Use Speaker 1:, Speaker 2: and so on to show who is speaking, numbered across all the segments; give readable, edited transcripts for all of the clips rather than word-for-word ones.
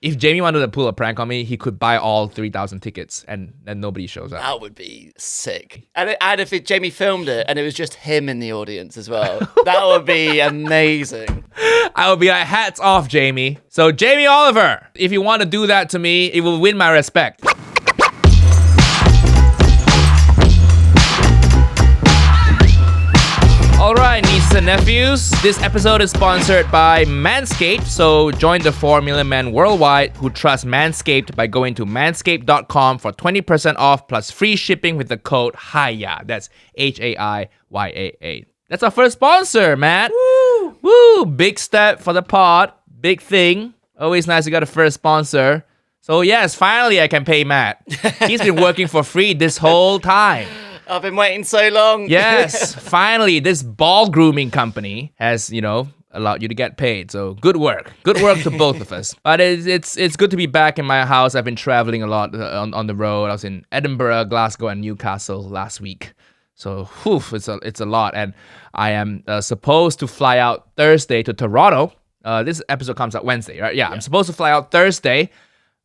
Speaker 1: If Jamie wanted to pull a prank on me, he could buy all 3,000 tickets and nobody shows up.
Speaker 2: That would be sick. And if Jamie filmed it and it was just him in the audience as well, that would be amazing.
Speaker 1: I would be like, hats off, Jamie. So, Jamie Oliver, if you want to do that to me, it will win my respect. All right, nieces and nephews, this episode is sponsored by Manscaped. So join the 4 million men worldwide who trust Manscaped by going to manscaped.com for 20% off plus free shipping with the code Haiyaa. That's Haiyaa. That's our first sponsor, Matt.
Speaker 2: Woo!
Speaker 1: Woo! Big step for the pod. Big thing. Always nice to get a first sponsor. So yes, finally I can pay Matt. He's been working for free this whole time.
Speaker 2: I've been waiting so long.
Speaker 1: Yes, finally, this ball grooming company has, allowed you to get paid. So good work. Good work to both of us. But it's good to be back in my house. I've been traveling a lot on the road. I was in Edinburgh, Glasgow, and Newcastle last week. So it's a lot. And I am supposed to fly out Thursday to Toronto. This episode comes out Wednesday, right? Yeah, I'm supposed to fly out Thursday.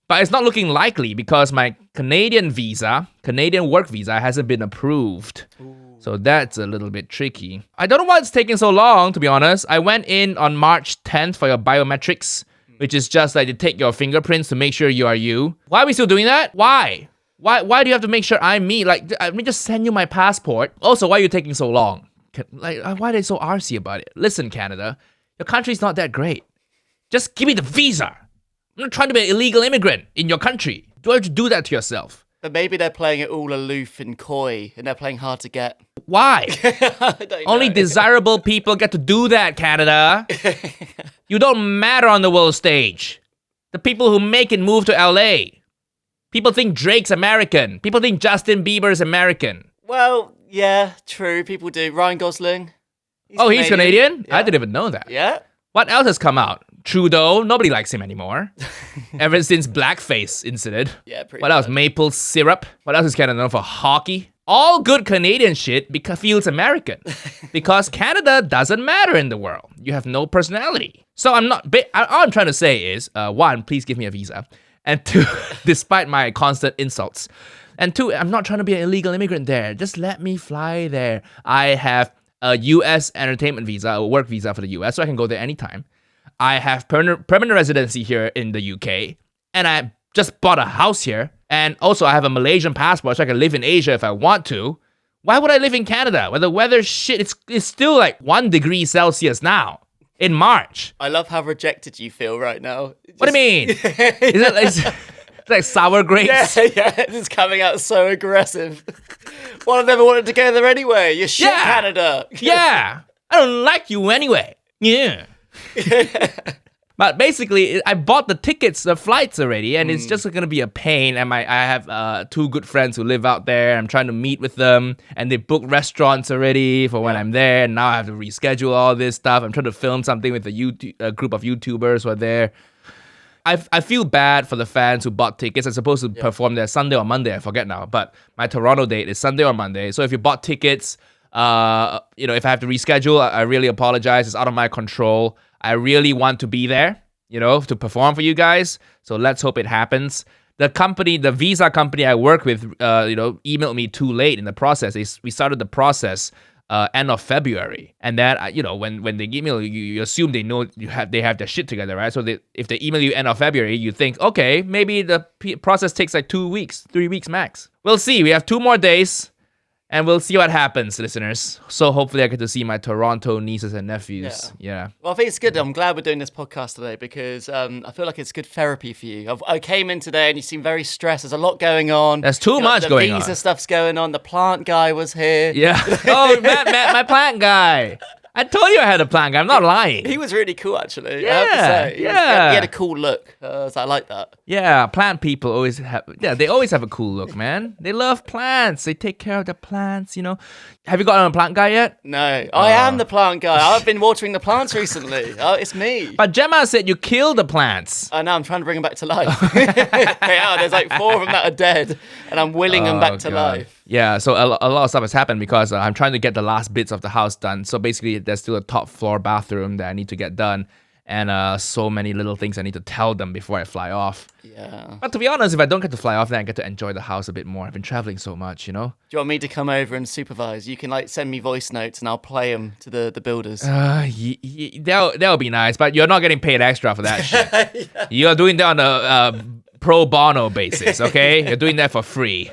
Speaker 1: But it's not looking likely because my Canadian work visa, hasn't been approved. Ooh. So that's a little bit tricky. I don't know why it's taking so long, to be honest. I went in on March 10th for your biometrics, which is just like to take your fingerprints to make sure you are you. Why are we still doing that? Why? Why do you have to make sure I'm me? Like, let me just send you my passport. Also, why are you taking so long? Why are they so arsy about it? Listen, Canada, your country's not that great. Just give me the visa. I'm not trying to be an illegal immigrant in your country. Do I have to do that to yourself?
Speaker 2: But maybe they're playing it all aloof and coy, and they're playing hard to get.
Speaker 1: Why?
Speaker 2: I don't know.
Speaker 1: Only desirable people get to do that, Canada. You don't matter on the world stage. The people who make it move to LA. People think Drake's American. People think Justin Bieber's American.
Speaker 2: Well, yeah, true. People do. Ryan Gosling.
Speaker 1: He's Canadian?
Speaker 2: Yeah.
Speaker 1: I didn't even know that.
Speaker 2: Yeah.
Speaker 1: What else has come out? Trudeau, nobody likes him anymore. Ever since blackface incident.
Speaker 2: Yeah, pretty
Speaker 1: What else? Maple syrup. What else is Canada known for? Hockey. All good Canadian shit feels American. Because Canada doesn't matter in the world. You have no personality. So all I'm trying to say is, one, please give me a visa. And two, despite my constant insults. And two, I'm not trying to be an illegal immigrant there. Just let me fly there. I have a U.S. entertainment visa, a work visa for the U.S., so I can go there anytime. I have permanent residency here in the UK, and I just bought a house here, and also I have a Malaysian passport, so I can live in Asia if I want to. Why would I live in Canada where the weather it's still like 1 degree Celsius now in March?
Speaker 2: I love how rejected you feel right now.
Speaker 1: What do you mean? It's like sour grapes?
Speaker 2: Yeah, it's coming out so aggressive. Well, I never wanted to go there anyway. You're shit, Canada.
Speaker 1: Yeah, I don't like you anyway. Yeah. But basically, I bought the tickets, the flights already, and it's just going to be a pain. And I have 2 good friends who live out there. I'm trying to meet with them, and they booked restaurants already for when I'm there. And now I have to reschedule all this stuff. I'm trying to film something with a group of YouTubers who are there. I feel bad for the fans who bought tickets. I'm supposed to perform there Sunday or Monday. I forget now. But my Toronto date is Sunday or Monday. So if you bought tickets, if I have to reschedule, I really apologize. It's out of my control. I really want to be there, to perform for you guys. So let's hope it happens. The visa company I work with, emailed me too late in the process. We started the process end of February, and that when they email you, you assume they know they have their shit together, right? So if they email you end of February, you think, okay, maybe the process takes like 2 weeks, 3 weeks max. We'll see. We have 2 more days. And we'll see what happens, listeners. So hopefully I get to see my Toronto nieces and nephews. Yeah.
Speaker 2: Well, I think it's good. I'm glad we're doing this podcast today because I feel like it's good therapy for you. I came in today and you seem very stressed. There's a lot going on.
Speaker 1: There's too much going on.
Speaker 2: The visa stuff's going on. The plant guy was here.
Speaker 1: Yeah. Oh, Matt, my plant guy. I told you I had a plant guy. I'm not lying.
Speaker 2: He was really cool, actually.
Speaker 1: Yeah,
Speaker 2: I have to say. He had a cool look. So I like that.
Speaker 1: Yeah, plant people always have. Yeah, they always have a cool look, man. They love plants. They take care of the plants. Have you gotten a plant guy yet?
Speaker 2: No, I am the plant guy. I've been watering the plants recently. It's me.
Speaker 1: But Gemma said you killed the plants.
Speaker 2: I know. I'm trying to bring them back to life. There's like 4 of them that are dead, and I'm willing them back to life.
Speaker 1: Yeah, so a lot of stuff has happened because I'm trying to get the last bits of the house done. So basically, there's still a top floor bathroom that I need to get done. and so many little things I need to tell them before I fly off.
Speaker 2: Yeah.
Speaker 1: But to be honest, if I don't get to fly off, then I get to enjoy the house a bit more. I've been traveling so much, you know?
Speaker 2: Do you want me to come over and supervise? You can like send me voice notes and I'll play them to the builders.
Speaker 1: That'll be nice, but you're not getting paid extra for that shit. Yeah. You're doing that on a pro bono basis, okay? You're doing that for free.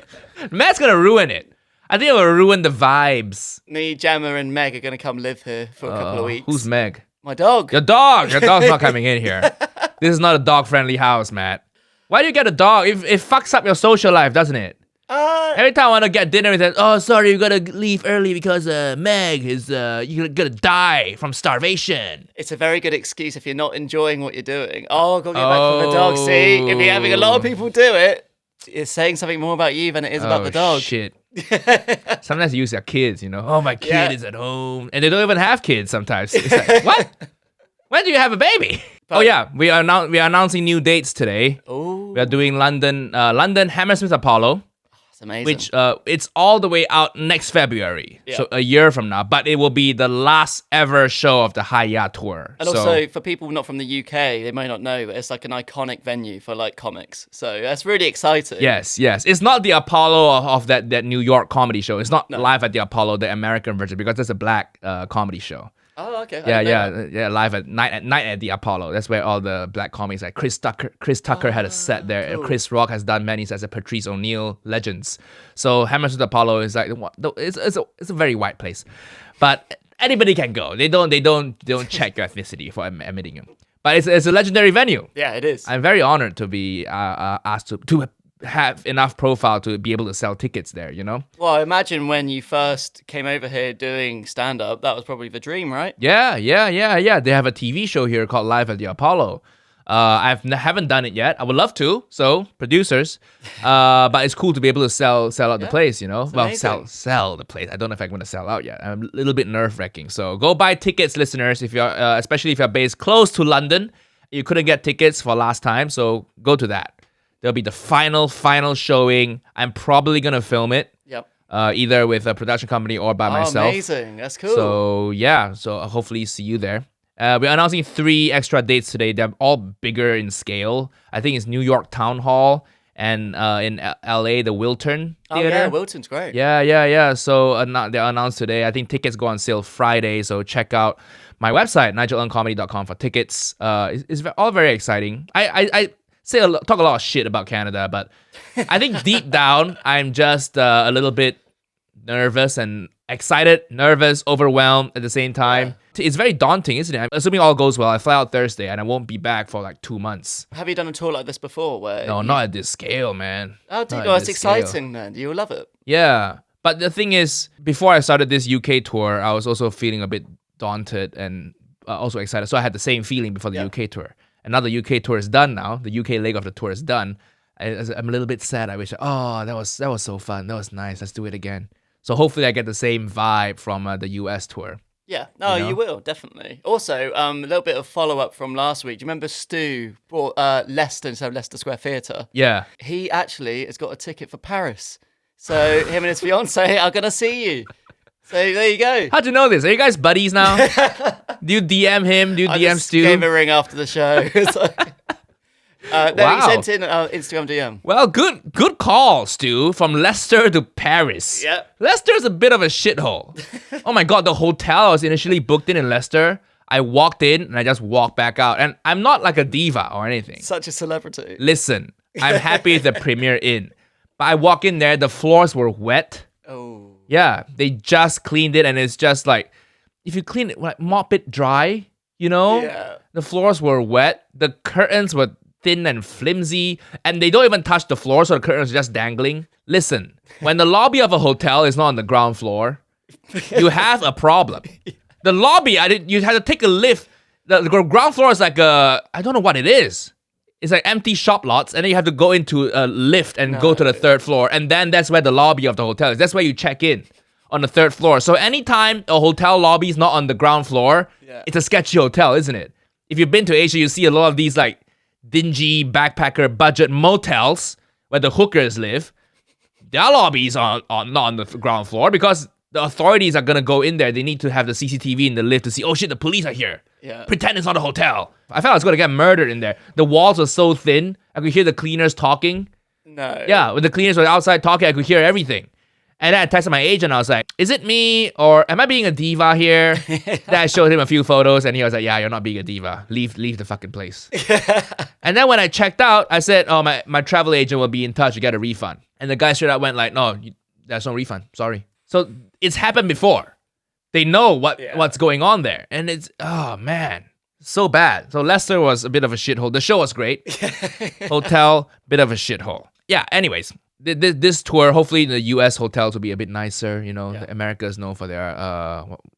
Speaker 1: Matt's gonna ruin it. I think it will ruin the vibes.
Speaker 2: Me, Gemma, and Meg are going to come live here for a couple of weeks.
Speaker 1: Who's Meg?
Speaker 2: My dog.
Speaker 1: Your dog! Your dog's not coming in here. This is not a dog-friendly house, Matt. Why do you get a dog? It fucks up your social life, doesn't it? Every time I want to get dinner, he says, "Oh, sorry, you gotta leave early because Meg is you're gonna die from starvation."
Speaker 2: It's a very good excuse if you're not enjoying what you're doing. Oh, I've got to get back from the dog. See, if you're having a lot of people do it, it's saying something more about you than it is about the dog.
Speaker 1: Shit. Sometimes you use their kids, you know. Oh, my kid is at home, and they don't even have kids sometimes. It's like, what? When do you have a baby? Oh yeah, we are announcing new dates today.
Speaker 2: Oh,
Speaker 1: we are doing London Hammersmith Apollo.
Speaker 2: That's amazing.
Speaker 1: Which it's all the way out next February, so a year from now. But it will be the last ever show of the Haiyaa Tour.
Speaker 2: And also, for people not from the UK, they may not know, but it's like an iconic venue for like comics. So that's really exciting.
Speaker 1: Yes. It's not the Apollo of that New York comedy show. It's not live at the Apollo, the American version, because it's a black comedy show.
Speaker 2: Oh, okay.
Speaker 1: Yeah. Live at night at the Apollo. That's where all the black comics like Chris Tucker had a set there. Cool. Chris Rock has done many sets at Patrice O'Neill legends. So Hammersmith Apollo is like it's a very white place, but anybody can go. They don't check your ethnicity for admitting you. But it's a legendary venue.
Speaker 2: Yeah, it is.
Speaker 1: I'm very honored to be asked to have enough profile to be able to sell tickets there, you know?
Speaker 2: Well, I imagine when you first came over here doing stand-up, that was probably the dream, right?
Speaker 1: Yeah. They have a TV show here called Live at the Apollo. Haven't done it yet. I would love to, so producers. But it's cool to be able to sell out the place, you know? Well, sell the place. I don't know if I'm going to sell out yet. I'm a little bit nerve-wracking. So go buy tickets, listeners, if you're especially if you're based close to London. You couldn't get tickets for last time, so go to that. There'll be the final showing. I'm probably going to film it.
Speaker 2: Yep.
Speaker 1: Either with a production company or by myself.
Speaker 2: Amazing. That's cool.
Speaker 1: So hopefully see you there. We're announcing 3 extra dates today. They're all bigger in scale. I think it's New York Town Hall and in LA, the Wiltern Theater.
Speaker 2: Oh, yeah, Wiltern's great.
Speaker 1: Yeah. So they're announced today. I think tickets go on sale Friday, so check out my website, nigelungcomedy.com for tickets. It's all very exciting. I talk a lot of shit about Canada, but I think deep down, I'm just a little bit nervous and excited, nervous, overwhelmed at the same time. Yeah. It's very daunting, isn't it? I'm assuming all goes well. I fly out Thursday and I won't be back for like 2 months.
Speaker 2: Have you done a tour like this before?
Speaker 1: No, not at this scale, man.
Speaker 2: Oh, it's exciting then. You'll love it.
Speaker 1: Yeah. But the thing is, before I started this UK tour, I was also feeling a bit daunted and also excited. So I had the same feeling before the UK tour. And now the UK tour is done now. The UK leg of the tour is done. I'm a little bit sad. I wish, that was so fun. That was nice. Let's do it again. So hopefully I get the same vibe from the US tour.
Speaker 2: Yeah, no, you will, definitely. Also, a little bit of follow-up from last week. Do you remember Stu brought Leicester instead of Leicester Square Theatre?
Speaker 1: Yeah.
Speaker 2: He actually has got a ticket for Paris. So him and his fiancée are going to see you. So there you go.
Speaker 1: How'd you know this? Are you guys buddies now? Do you DM him? Do you DM Stu?
Speaker 2: I gave him a ring after the show. Wow. He sent in Instagram DM.
Speaker 1: Well, good call, Stu. From Leicester to Paris.
Speaker 2: Yeah.
Speaker 1: Leicester's a bit of a shithole. Oh my God, the hotel I was initially booked in Leicester, I walked in and I just walked back out. And I'm not like a diva or anything.
Speaker 2: Such a celebrity.
Speaker 1: Listen, I'm happy with the Premier Inn. But I walk in there, the floors were wet.
Speaker 2: Oh.
Speaker 1: Yeah, they just cleaned it and it's just like, if you clean it, like mop it dry, you know?
Speaker 2: Yeah.
Speaker 1: The floors were wet. The curtains were thin and flimsy, and they don't even touch the floor, so the curtains are just dangling. Listen, when the lobby of a hotel is not on the ground floor, you have a problem. The lobby, you had to take a lift. The ground floor is like I don't know what it is. It's like empty shop lots, and then you have to go into a lift and go to the 3rd floor, and then that's where the lobby of the hotel is. That's where you check in, on the 3rd floor. So anytime a hotel lobby is not on the ground floor, it's a sketchy hotel, isn't it? If you've been to Asia, you see a lot of these like dingy backpacker budget motels where the hookers live. Their lobbies are not on the ground floor because the authorities are gonna go in there. They need to have the CCTV in the lift to see, oh shit, the police are here.
Speaker 2: Yeah.
Speaker 1: Pretend it's not a hotel. I felt I was going to get murdered in there. The walls were so thin. I could hear the cleaners talking.
Speaker 2: No.
Speaker 1: Yeah, when the cleaners were outside talking, I could hear everything. And then I texted my agent. I was like, is it me or am I being a diva here? Then I showed him a few photos and he was like, yeah, you're not being a diva. Leave the fucking place. And then when I checked out, I said, oh, my travel agent will be in touch to get a refund. And the guy straight up went like, no, there's no refund. Sorry. So it's happened before. They know what's going on there. And it's, oh man, so bad. So Leicester was a bit of a shithole. The show was great. Hotel, bit of a shithole. Yeah, anyways. This tour, hopefully the U.S. hotels will be a bit nicer. You know, America is known for their,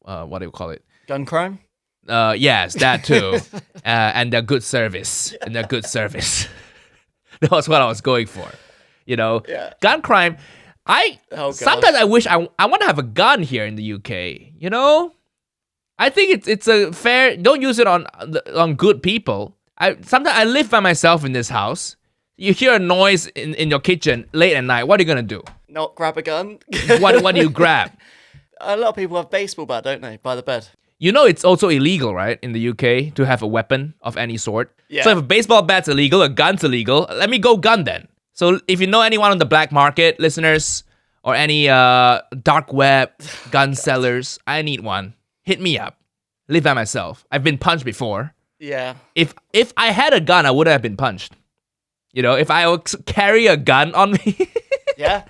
Speaker 1: what do you call it?
Speaker 2: Gun crime?
Speaker 1: Yes, that too. And their good service. That was what I was going for. You know, gun crime. Sometimes I wish I want to have a gun here in the UK. You know, I think it's a fair. Don't use it on good people. Sometimes I live by myself in this house. You hear a noise in your kitchen late at night. What are you gonna do?
Speaker 2: Not grab a gun.
Speaker 1: What do you grab?
Speaker 2: A lot of people have baseball bat, don't they, by the bed?
Speaker 1: You know it's also illegal, right, in the UK to have a weapon of any sort. Yeah. So if a baseball bat's illegal, a gun's illegal, let me go gun then. So if you know anyone on the black market, listeners, or any dark web gun sellers, I need one. Hit me up. Live by myself. I've been punched before.
Speaker 2: Yeah.
Speaker 1: If I had a gun, I would have been punched. You know, if I would carry a gun on me.
Speaker 2: Yeah,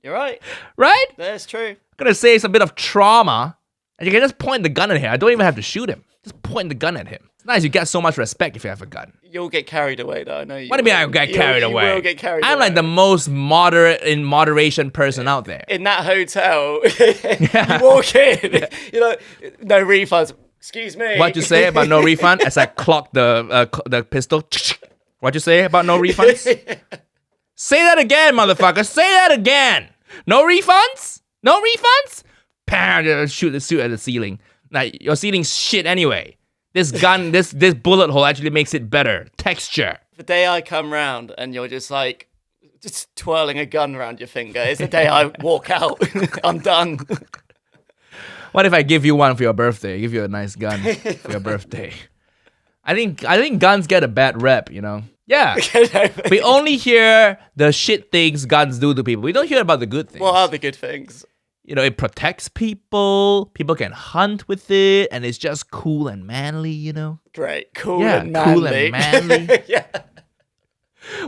Speaker 2: you're right.
Speaker 1: Right?
Speaker 2: That's true.
Speaker 1: I'm gonna save some bit of trauma. And you can just point the gun at him. I don't even have to shoot him. Just point the gun at him. It's nice. You get so much respect if you have a gun.
Speaker 2: You'll get carried away, though. I know you.
Speaker 1: What do you mean I'll get carried away?
Speaker 2: You will get carried away.
Speaker 1: I'm like the most moderation person out there.
Speaker 2: In that hotel, you walk in, you know, no refunds. Excuse me.
Speaker 1: What'd you say about no refund? As I clocked the pistol. What'd you say about no refunds? Say that again, motherfucker. Say that again. No refunds? No refunds? Pow, shoot the suit at the ceiling. Like, your ceiling's shit anyway. This gun, this bullet hole actually makes it better. Texture.
Speaker 2: The day I come round and you're just like, just twirling a gun around your finger is the day I walk out. I'm done.
Speaker 1: What if I give you one for your birthday? Give you a nice gun for your birthday. I think guns get a bad rep, you know? Yeah. We only hear the shit things guns do to people. We don't hear about the good things.
Speaker 2: What are the good things?
Speaker 1: You know, it protects people. People can hunt with it. And it's just cool and manly, you know?
Speaker 2: Great. Cool and manly. Yeah.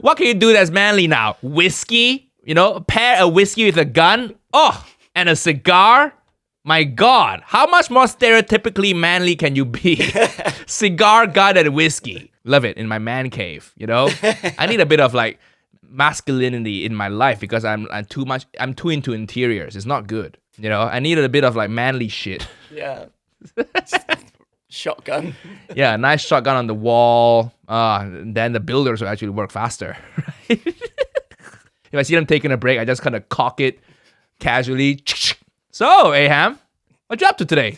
Speaker 1: What can you do that's manly now? Whiskey? You know, pair a whiskey with a gun? Oh, and a cigar? My God, how much more stereotypically manly can you be? Cigar, gun, and whiskey. Love it in my man cave, you know? I need a bit of like masculinity in my life because I'm too into interiors. It's not good. You know, I needed a bit of like manly shit.
Speaker 2: Yeah. Shotgun.
Speaker 1: Yeah, a nice shotgun on the wall. Then the builders will actually work faster. Right? If I see them taking a break, I just kind of cock it casually. So, Aham, what you up to today?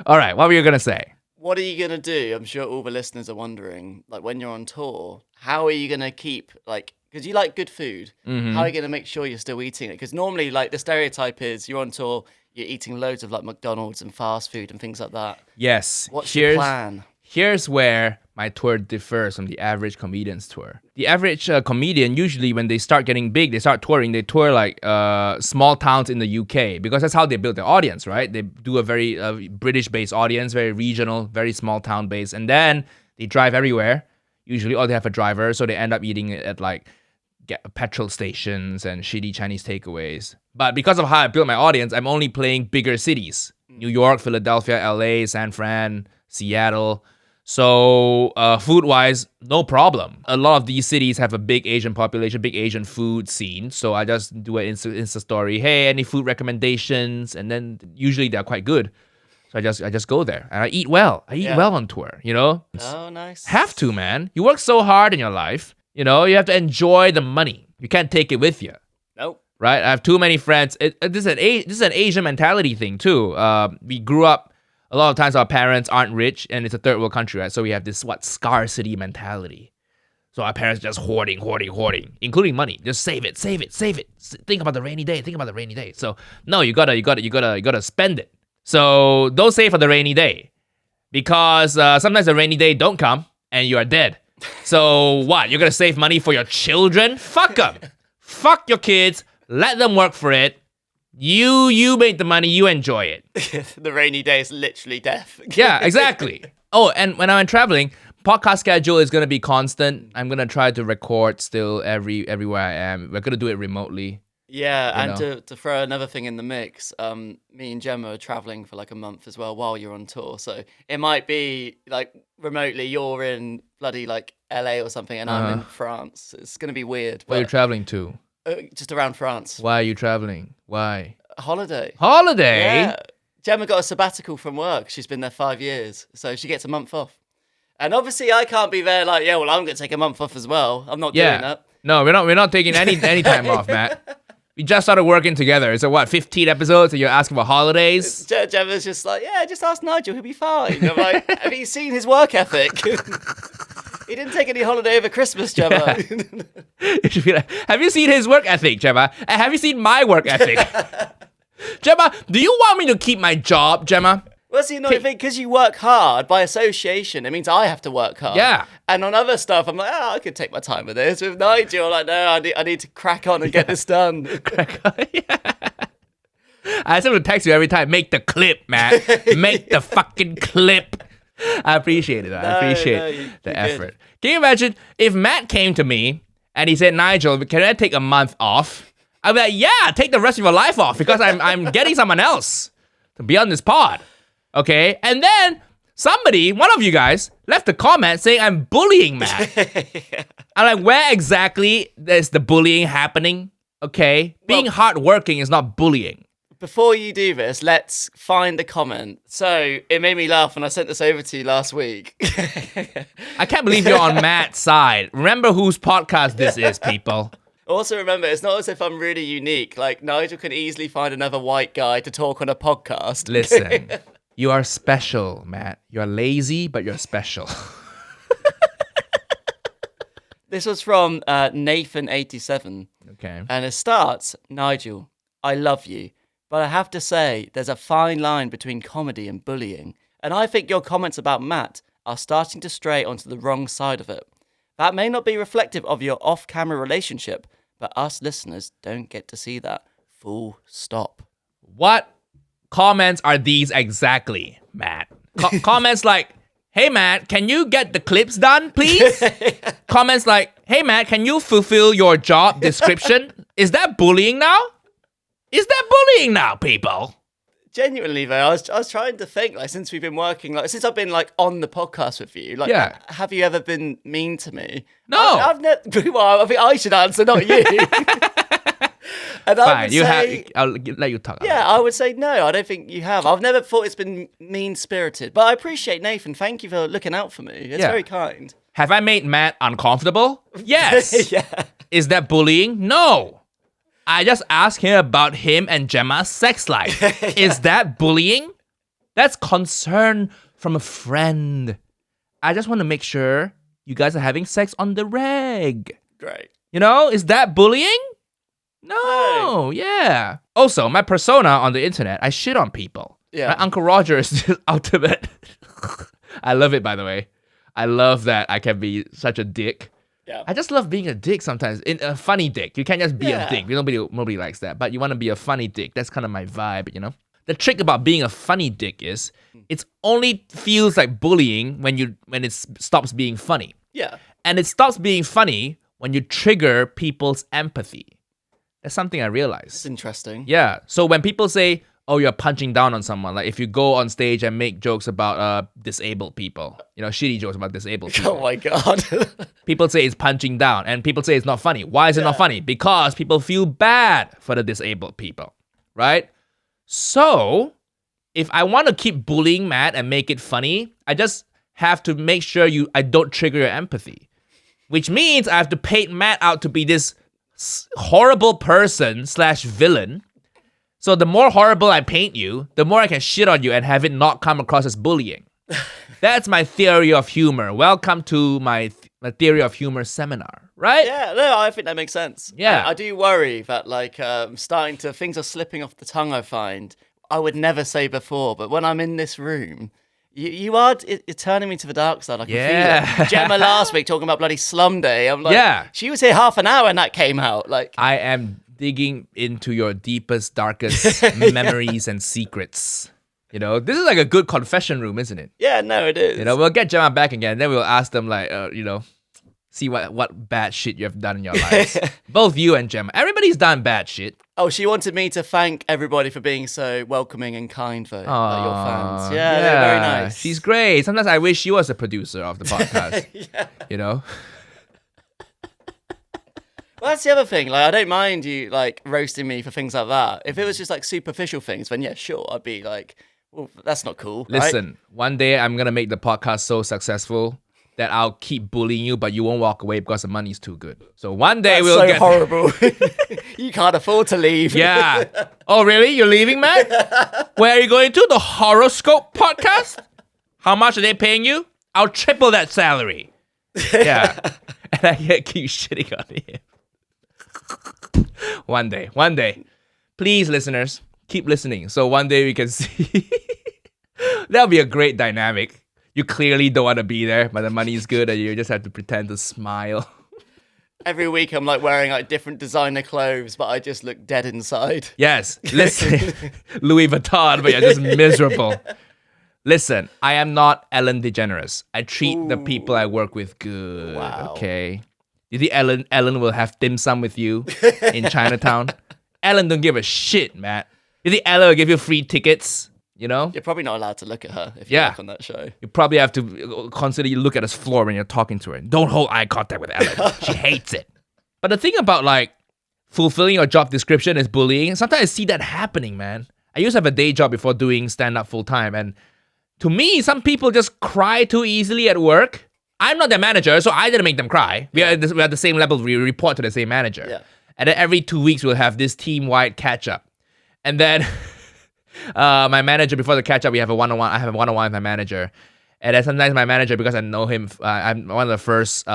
Speaker 1: All right, what were you going to say?
Speaker 2: What are you going to do? I'm sure all the listeners are wondering, like when you're on tour, how are you going to keep, like, because you like good food, how are you going to make sure you're still eating it? Because normally, like, the stereotype is you're on tour, you're eating loads of, like, McDonald's and fast food and things like that.
Speaker 1: Yes.
Speaker 2: What's your plan?
Speaker 1: Here's where my tour differs from the average comedian's tour. The average comedian, usually when they start getting big, they start touring, they tour like small towns in the UK because that's how they build their audience, right? They do a very British-based audience, very regional, very small town-based. And then they drive everywhere, usually, or they have a driver, so they end up eating at like petrol stations and shitty Chinese takeaways. But because of how I built my audience, I'm only playing bigger cities. New York, Philadelphia, LA, San Fran, Seattle. So food-wise, no problem. A lot of these cities have a big Asian population, big Asian food scene. So I just do an Insta story. Hey, any food recommendations? And then usually they're quite good. So I just go there and I eat well. I eat well on tour, you know?
Speaker 2: Oh, nice.
Speaker 1: Have to, man. You work so hard in your life. You know, you have to enjoy the money. You can't take it with you.
Speaker 2: Nope.
Speaker 1: Right? I have too many friends. This is an Asian mentality thing too. We grew up. A lot of times our parents aren't rich and it's a third world country, right? So we have this, scarcity mentality. So our parents just hoarding, including money. Just save it. Think about the rainy day. So no, you gotta spend it. So don't save for the rainy day. Because sometimes the rainy day don't come and you are dead. So what? You're going to save money for your children? Fuck them. Fuck your kids. Let them work for it. You make the money. You enjoy it.
Speaker 2: The rainy day is literally death.
Speaker 1: Yeah, exactly. Oh, and when I'm traveling, podcast schedule is going to be constant. I'm going to try to record still everywhere I am. We're going to do it remotely.
Speaker 2: Yeah, and to throw another thing in the mix, me and Gemma are traveling for like a month as well while you're on tour. So it might be like remotely you're in bloody like LA or something and I'm in France. It's going to be weird.
Speaker 1: Where are you traveling to?
Speaker 2: Just around France.
Speaker 1: Why are you traveling? Why?
Speaker 2: Holiday.
Speaker 1: Holiday?
Speaker 2: Yeah. Gemma got a sabbatical from work. She's been there 5 years. So she gets a month off. And obviously I can't be there like, yeah, well, I'm going to take a month off as well. I'm not doing that.
Speaker 1: No, we're not taking any time off, Matt. We just started working together. It's 15 episodes and you're asking for holidays?
Speaker 2: Gemma's just like, yeah, just ask Nigel, he'll be fine. I'm like, have you seen his work ethic? He didn't take any holiday over Christmas, Gemma.
Speaker 1: You should be like, have you seen his work ethic, Gemma? And have you seen my work ethic? Gemma, do you want me to keep my job, Gemma?
Speaker 2: Well, that's the annoying thing, because you work hard by association, it means I have to work hard.
Speaker 1: Yeah.
Speaker 2: And on other stuff, I'm like, I could take my time with this. With Nigel, I'm like, no, I need to crack on and get this done.
Speaker 1: Crack on, yeah. I just want to text you every time, make the clip, Matt. Make the fucking clip. I appreciate it. I appreciate the effort. Good. Can you imagine if Matt came to me and he said, Nigel, can I take a month off? I'd be like, yeah, take the rest of your life off because I'm getting someone else to be on this pod. Okay, and then one of you guys, left a comment saying I'm bullying Matt. I'm like, where exactly is the bullying happening? Okay, being hardworking is not bullying.
Speaker 2: Before you do this, let's find the comment. So it made me laugh when I sent this over to you last week.
Speaker 1: I can't believe you're on Matt's side. Remember whose podcast this is, people.
Speaker 2: Also remember, it's not as if I'm really unique. Like, Nigel can easily find another white guy to talk on a podcast.
Speaker 1: Listen. You are special, Matt. You're lazy, but you're special.
Speaker 2: This was from Nathan87.
Speaker 1: Okay.
Speaker 2: And it starts, Nigel, I love you, but I have to say there's a fine line between comedy and bullying. And I think your comments about Matt are starting to stray onto the wrong side of it. That may not be reflective of your off-camera relationship, but us listeners don't get to see that. Full stop.
Speaker 1: What comments are these exactly, Matt? Comments like, hey, Matt, can you get the clips done, please? Comments like, hey, Matt, can you fulfill your job description? Is that bullying now? Is that bullying now, people?
Speaker 2: Genuinely, though, I was trying to think, like, since we've been working, like, since I've been, like, on the podcast with you, like, have you ever been mean to me?
Speaker 1: No.
Speaker 2: I've never, well, I think I should answer, not you. And
Speaker 1: fine, I'll let you talk.
Speaker 2: Yeah, I would say no, I don't think you have. I've never thought it's been mean-spirited, but I appreciate Nathan. Thank you for looking out for me. It's very kind.
Speaker 1: Have I made Matt uncomfortable? Yes.
Speaker 2: Yeah.
Speaker 1: Is that bullying? No. I just asked him about him and Gemma's sex life. Is that bullying? That's concern from a friend. I just want to make sure you guys are having sex on the reg.
Speaker 2: Great.
Speaker 1: You know, is that bullying? No, yeah. Also, my persona on the internet, I shit on people.
Speaker 2: Yeah.
Speaker 1: My Uncle Roger is just ultimate. I love it, by the way. I love that I can be such a dick.
Speaker 2: Yeah.
Speaker 1: I just love being a dick sometimes. A funny dick. You can't just be a dick. Nobody likes that. But you want to be a funny dick. That's kind of my vibe, you know? The trick about being a funny dick is it only feels like bullying when it stops being funny.
Speaker 2: Yeah.
Speaker 1: And it stops being funny when you trigger people's empathy. That's something I realized.
Speaker 2: It's interesting.
Speaker 1: Yeah. So when people say, oh, you're punching down on someone, like if you go on stage and make jokes about disabled people, shitty jokes about disabled people.
Speaker 2: Oh my God.
Speaker 1: People say it's punching down and people say it's not funny. Why is it not funny? Because people feel bad for the disabled people, right? So if I want to keep bullying Matt and make it funny, I just have to make sure I don't trigger your empathy, which means I have to paint Matt out to be this horrible person / villain. So the more horrible I paint you, the more I can shit on you and have it not come across as bullying. That's my theory of humor. Welcome to my theory of humor seminar, right?
Speaker 2: Yeah, no, I think that makes sense.
Speaker 1: Yeah.
Speaker 2: I do worry that, like, things are slipping off the tongue, I find. I would never say before, but when I'm in this room, you're turning me to the dark side. I can feel it. Gemma last week talking about bloody Slum Day. I'm like, she was here half an hour and that came out. Like,
Speaker 1: I am digging into your deepest, darkest memories and secrets. You know, this is like a good confession room, isn't it?
Speaker 2: Yeah, no, it is.
Speaker 1: You know, we'll get Gemma back again. Then we'll ask them, like, you know, see what bad shit you have done in your lives. Both you and Gemma. Everybody's done bad shit.
Speaker 2: Oh, she wanted me to thank everybody for being so welcoming and kind for your fans. Yeah, they're very nice.
Speaker 1: She's great. Sometimes I wish she was a producer of the podcast.
Speaker 2: Yeah.
Speaker 1: You know?
Speaker 2: Well, that's the other thing. Like, I don't mind you, like, roasting me for things like that. If it was just, like, superficial things, then yeah, sure, I'd be like, well, that's not cool.
Speaker 1: Listen,
Speaker 2: right?
Speaker 1: One day I'm going to make the podcast so successful that I'll keep bullying you, but you won't walk away because the money's too good. So one day
Speaker 2: That's
Speaker 1: we'll
Speaker 2: so
Speaker 1: get...
Speaker 2: horrible. You can't afford to leave.
Speaker 1: Yeah. Oh, really? You're leaving, man? Where are you going to? The Horoscope podcast? How much are they paying you? I'll triple that salary. Yeah. And I keep shitting on him. One day. Please, listeners, keep listening. So one day we can see. That'll be a great dynamic. You clearly don't want to be there, but the money's good and you just have to pretend to smile.
Speaker 2: Every week I'm like wearing like different designer clothes, but I just look dead inside.
Speaker 1: Yes, listen, Louis Vuitton, but you're just miserable. Listen, I am not Ellen DeGeneres. I treat the people I work with good, okay? You think Ellen will have dim sum with you in Chinatown? Ellen don't give a shit, man. You think Ellen will give you free tickets? You know?
Speaker 2: You're probably not allowed to look at her if you work on that show.
Speaker 1: You probably have to constantly look at his floor when you're talking to her. Don't hold eye contact with Ellen. She hates it. But the thing about like fulfilling your job description is bullying. Sometimes I see that happening, man. I used to have a day job before doing stand-up full-time. And to me, some people just cry too easily at work. I'm not their manager, so I didn't make them cry. We're at the same level. We report to the same manager. Yeah. And then every 2 weeks, we'll have this team-wide catch-up. And then... my manager, before the catch up, we have a one-on-one. I have a one-on-one with my manager. And then sometimes my manager, because I know him, I'm one of the first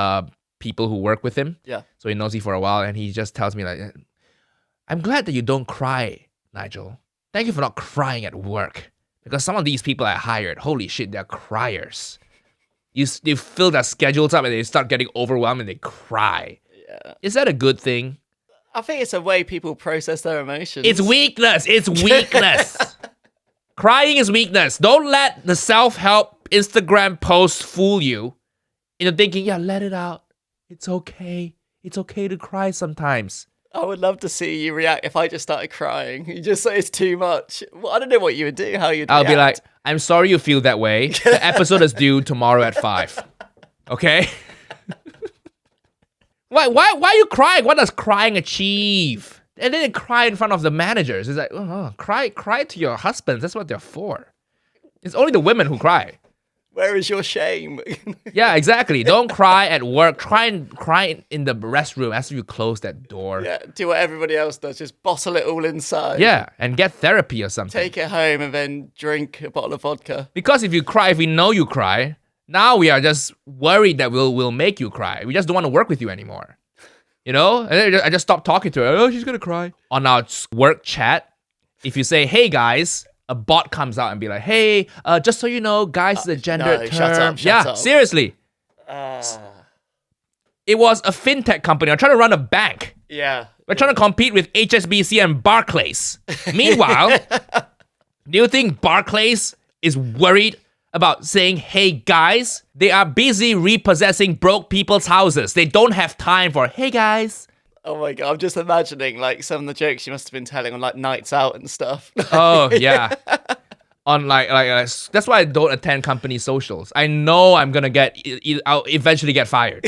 Speaker 1: people who work with him. Yeah. So he knows me for a while. And he just tells me, like, I'm glad that you don't cry, Nigel. Thank you for not crying at work. Because some of these people I hired, holy shit, they're criers. You fill their schedules up and they start getting overwhelmed and they cry. Yeah. Is that a good thing?
Speaker 2: I think it's a way people process their emotions.
Speaker 1: It's weakness. Crying is weakness. Don't let the self-help Instagram posts fool you into thinking, yeah, let it out. It's okay. It's okay to cry sometimes.
Speaker 2: I would love to see you react if I just started crying. You just say it's too much. Well, I don't know what you would do, how you'd
Speaker 1: I'll
Speaker 2: react.
Speaker 1: be like, I'm sorry you feel that way. The episode is due tomorrow at 5. Okay? Why are you crying? What does crying achieve? And then they cry in front of the managers. It's like, cry to your husbands. That's what they're for. It's only the women who cry.
Speaker 2: Where is your shame?
Speaker 1: Yeah, exactly. Don't cry at work. Cry in the restroom after you close that door.
Speaker 2: Yeah, do what everybody else does. Just bottle it all inside.
Speaker 1: Yeah, and get therapy or something.
Speaker 2: Take it home and then drink a bottle of vodka.
Speaker 1: Because if we know you cry, now we are just worried that we'll make you cry. We just don't want to work with you anymore. You know? And I just stopped talking to her. Oh, she's gonna cry. On our work chat, if you say, hey guys, a bot comes out and be like, hey, just so you know, guys is a gender term.
Speaker 2: Shut up.
Speaker 1: Seriously. It was a fintech company. I'm trying to run a bank.
Speaker 2: Yeah.
Speaker 1: We're trying to compete with HSBC and Barclays. Meanwhile, do you think Barclays is worried about saying, hey guys? They are busy repossessing broke people's houses. They don't have time for, hey guys.
Speaker 2: Oh my God, I'm just imagining like some of the jokes you must have been telling on like nights out and stuff.
Speaker 1: Oh, yeah. On like that's why I don't attend company socials. I know I'm gonna I'll eventually get fired.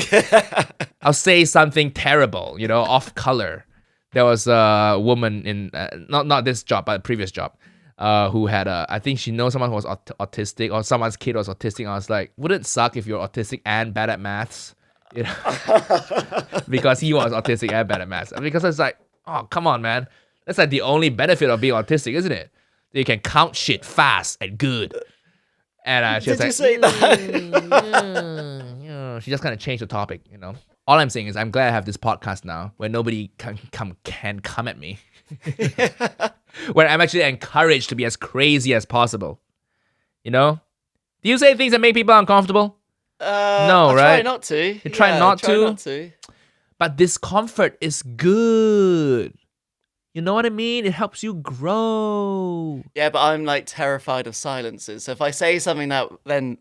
Speaker 1: I'll say something terrible, you know, off color. There was a woman in, not this job, but a previous job, who had I think she knows someone who was autistic, or someone's kid was autistic. I was like, would it suck if you're autistic and bad at maths? You know, because he was autistic and bad at maths. Because it's like, oh, come on, man. That's like the only benefit of being autistic, isn't it? You can count shit fast and good. And she was
Speaker 2: Did
Speaker 1: like,
Speaker 2: you say that?
Speaker 1: She just kind of changed the topic, you know. All I'm saying is I'm glad I have this podcast now where nobody can come at me. where I'm actually encouraged to be as crazy as possible. You know? Do you say things that make people uncomfortable? No,
Speaker 2: I
Speaker 1: right?
Speaker 2: try not to.
Speaker 1: You try not
Speaker 2: try
Speaker 1: to?
Speaker 2: not to.
Speaker 1: But discomfort is good. You know what I mean? It helps you grow.
Speaker 2: Yeah, but I'm like terrified of silences. So if I say something that then,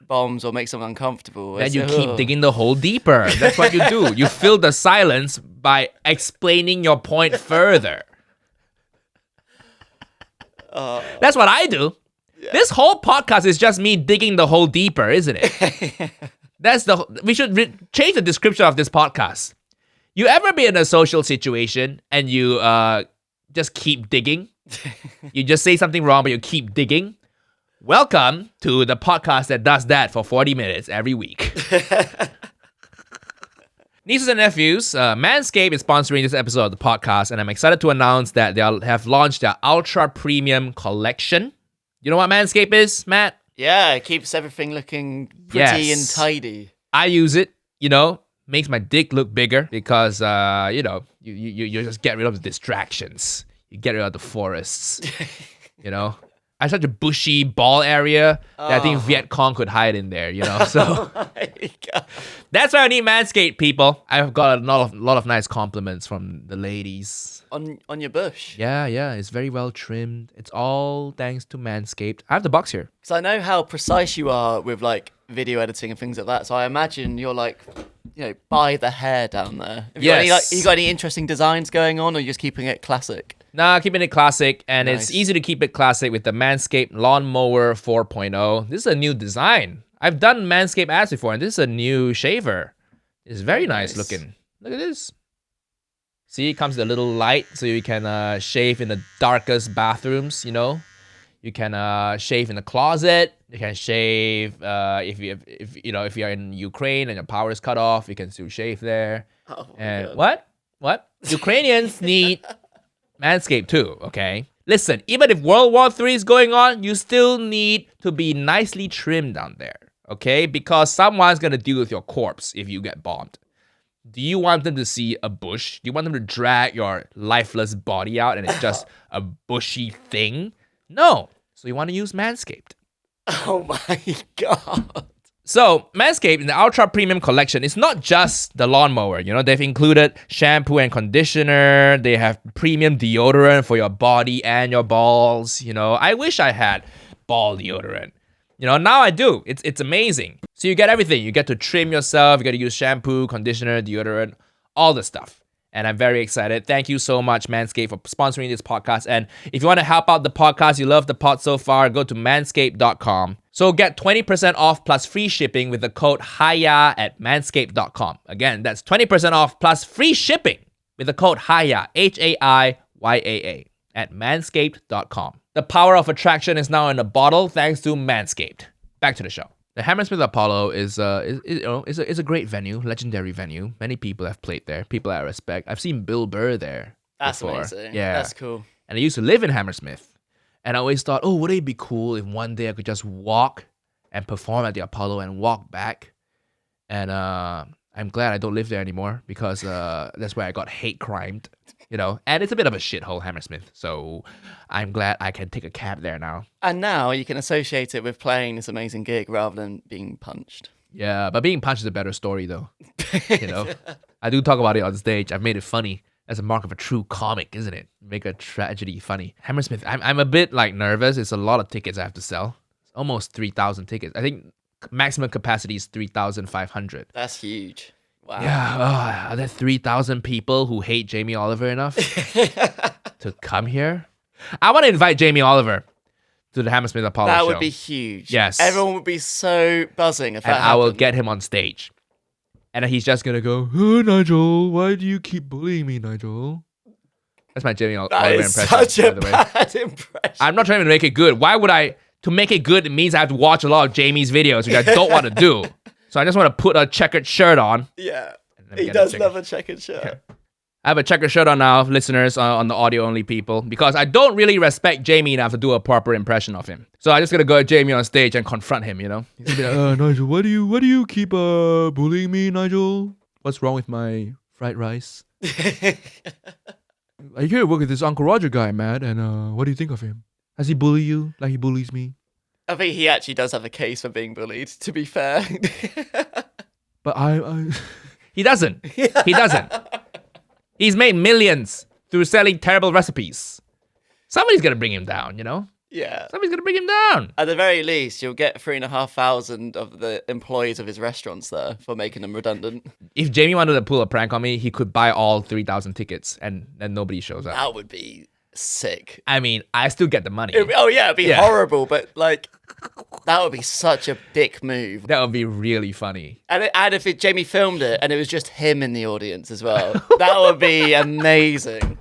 Speaker 2: bombs or makes someone uncomfortable,
Speaker 1: Then you keep digging the hole deeper. That's what you do. You fill the silence by explaining your point further. That's what I do. Yeah. This whole podcast is just me digging the hole deeper, isn't it? We should change the description of this podcast. You ever be in a social situation and you just keep digging? You just say something wrong, but you keep digging? Welcome to the podcast that does that for 40 minutes every week. Nieces and nephews, Manscaped is sponsoring this episode of the podcast, and I'm excited to announce that they have launched their Ultra Premium Collection. You know what Manscaped is, Matt?
Speaker 2: Yeah, it keeps everything looking pretty and tidy.
Speaker 1: I use it, makes my dick look bigger because, you just get rid of the distractions. You get rid of the forests, I have such a bushy ball area that I think Viet Cong could hide in there, So that's why I need Manscaped, people. I've got a lot of nice compliments from the ladies.
Speaker 2: On your bush?
Speaker 1: Yeah, it's very well trimmed. It's all thanks to Manscaped. I have the box here.
Speaker 2: Because I know how precise you are with like video editing and things like that. So I imagine you're like, by the hair down there.
Speaker 1: Yes.
Speaker 2: You got any interesting designs going on, or you're just keeping it classic?
Speaker 1: Nah, keeping it classic, and
Speaker 2: Nice.
Speaker 1: It's easy to keep it classic with the Manscaped Lawnmower 4.0. This is a new design. I've done Manscaped ads before, and this is a new shaver. It's very nice looking. Look at this. See, it comes with a little light, so you can shave in the darkest bathrooms. You can shave in the closet. You can shave if you're in Ukraine and your power is cut off. You can still shave there.
Speaker 2: Oh,
Speaker 1: and
Speaker 2: God.
Speaker 1: what? Ukrainians need Manscaped too, okay? Listen, even if World War III is going on, you still need to be nicely trimmed down there, okay? Because someone's going to deal with your corpse if you get bombed. Do you want them to see a bush? Do you want them to drag your lifeless body out and it's just a bushy thing? No. So you want to use Manscaped.
Speaker 2: Oh my God.
Speaker 1: So, Manscaped in the Ultra Premium Collection, it's not just the lawnmower. They've included shampoo and conditioner. They have premium deodorant for your body and your balls. I wish I had ball deodorant. Now I do. It's amazing. So you get everything. You get to trim yourself. You get to use shampoo, conditioner, deodorant, all the stuff. And I'm very excited. Thank you so much, Manscaped, for sponsoring this podcast. And if you want to help out the podcast, you love the pod so far, go to manscaped.com. So get 20% off plus free shipping with the code Haiyaa at manscaped.com. Again, that's 20% off plus free shipping with the code Haiyaa, Haiyaa, at manscaped.com. The power of attraction is now in a bottle thanks to Manscaped. Back to the show. The Hammersmith Apollo is a great venue, legendary venue. Many people have played there, people I respect. I've seen Bill Burr there
Speaker 2: That's
Speaker 1: before.
Speaker 2: amazing.
Speaker 1: Yeah.
Speaker 2: That's cool.
Speaker 1: And I used to live in Hammersmith. And I always thought, would it be cool if one day I could just walk and perform at the Apollo and walk back? And I'm glad I don't live there anymore because that's where I got hate crimed, And it's a bit of a shithole, Hammersmith. So I'm glad I can take a cab there now.
Speaker 2: And now you can associate it with playing this amazing gig rather than being punched.
Speaker 1: Yeah, but being punched is a better story, though. I do talk about it on stage. I've made it funny. That's a mark of a true comic, isn't it? Make a tragedy funny. Hammersmith, I'm a bit nervous. It's a lot of tickets I have to sell. It's almost 3,000 tickets. I think maximum capacity is 3,500.
Speaker 2: That's huge. Wow.
Speaker 1: Yeah, are there 3,000 people who hate Jamie Oliver enough to come here? I want to invite Jamie Oliver to the Hammersmith Apollo show.
Speaker 2: That would be huge.
Speaker 1: Yes.
Speaker 2: Everyone would be so buzzing if that
Speaker 1: And
Speaker 2: happened.
Speaker 1: I will get him on stage. And he's just going to go, "Oh, Nigel, why do you keep bullying me, Nigel?" That's my Jamie Oliver
Speaker 2: That is
Speaker 1: impression,
Speaker 2: such a
Speaker 1: by the way.
Speaker 2: bad impression.
Speaker 1: I'm not trying to make it good. Why would I? To make it good, it means I have to watch a lot of Jamie's videos, which I don't want to do. So I just want to put a checkered shirt on.
Speaker 2: Yeah.
Speaker 1: Let me
Speaker 2: He
Speaker 1: get a
Speaker 2: does
Speaker 1: checkered-
Speaker 2: love a checkered shirt.
Speaker 1: I have a checkered shirt on now, listeners, on the audio-only people, because I don't really respect Jamie enough to do a proper impression of him. So I just gotta go to Jamie on stage and confront him, He's gonna be like, Nigel, why do you keep bullying me, Nigel? What's wrong with my fried rice? I here work with this Uncle Roger guy, Matt, and what do you think of him? Does he bully you like he bullies me?
Speaker 2: I think he actually does have a case for being bullied, to be fair.
Speaker 1: But I he doesn't. He doesn't. He's made millions through selling terrible recipes. Somebody's gonna bring him down, you know?
Speaker 2: Yeah.
Speaker 1: Somebody's gonna bring him down.
Speaker 2: At the very least, you'll get 3,500 of the employees of his restaurants there for making them redundant.
Speaker 1: If Jamie wanted to pull a prank on me, he could buy all 3,000 tickets and nobody shows up.
Speaker 2: That would be sick.
Speaker 1: I mean, I still get the money.
Speaker 2: It'd be horrible, but like, that would be such a dick move.
Speaker 1: That would be really funny.
Speaker 2: And if Jamie filmed it and it was just him in the audience as well, that would be amazing.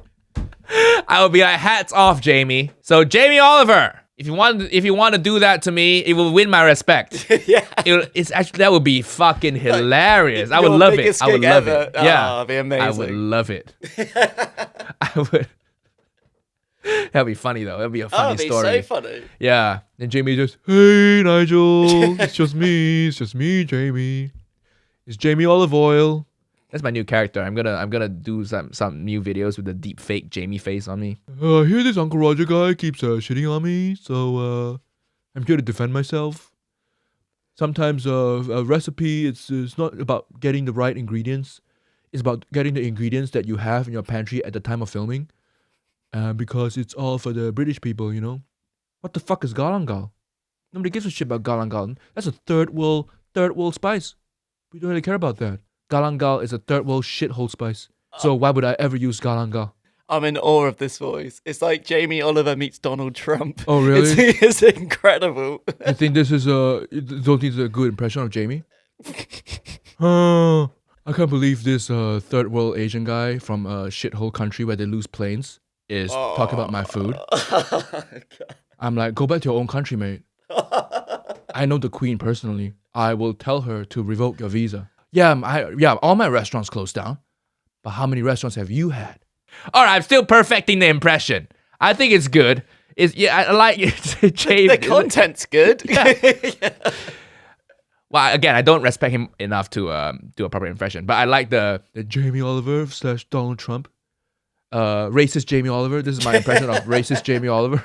Speaker 1: I would be like, hats off, Jamie. So Jamie Oliver, if you want to do that to me, it will win my respect.
Speaker 2: Yeah.
Speaker 1: It's actually, that would be fucking hilarious. I would love it. I would love it. Yeah.
Speaker 2: That'd be amazing.
Speaker 1: I would love it. I would. That'd be funny though. That'd be a funny story.
Speaker 2: That'd be so funny.
Speaker 1: Yeah. And Jamie just, hey Nigel, it's just me, Jamie. It's Jamie Olive Oil. That's my new character. I'm gonna do some new videos with the deep fake Jamie face on me. Here this Uncle Roger guy keeps shitting on me, so I'm here to defend myself. Sometimes a recipe it's not about getting the right ingredients. It's about getting the ingredients that you have in your pantry at the time of filming. Because it's all for the British people, you know. What the fuck is galangal? Nobody gives a shit about galangal. That's a third world spice. We don't really care about that. Galangal is a third world shithole spice. So why would I ever use galangal?
Speaker 2: I'm in awe of this voice. It's like Jamie Oliver meets Donald Trump.
Speaker 1: Oh, really?
Speaker 2: It's incredible.
Speaker 1: You think this is don't think this is a good impression of Jamie? I can't believe this third world Asian guy from a shithole country where they lose planes is talking about my food. I'm like, go back to your own country, mate. I know the Queen personally. I will tell her to revoke your visa. Yeah, all my restaurants closed down. But how many restaurants have you had? All right, I'm still perfecting the impression. I think it's good. I like it. Jamie.
Speaker 2: The content's good.
Speaker 1: Yeah. Well, again, I don't respect him enough to do a proper impression. But I like the Jamie Oliver / Donald Trump. Racist Jamie Oliver. This is my impression of racist Jamie Oliver.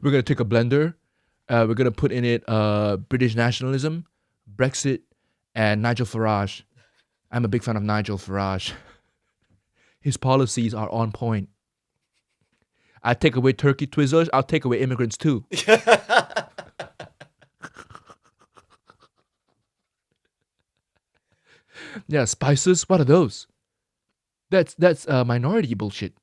Speaker 1: We're going to take a blender. We're going to put in it British nationalism, Brexit, and Nigel Farage. I'm a big fan of Nigel Farage. His policies are on point. I take away turkey Twizzlers. I'll take away immigrants too. Yeah, spices. What are those? That's minority bullshit.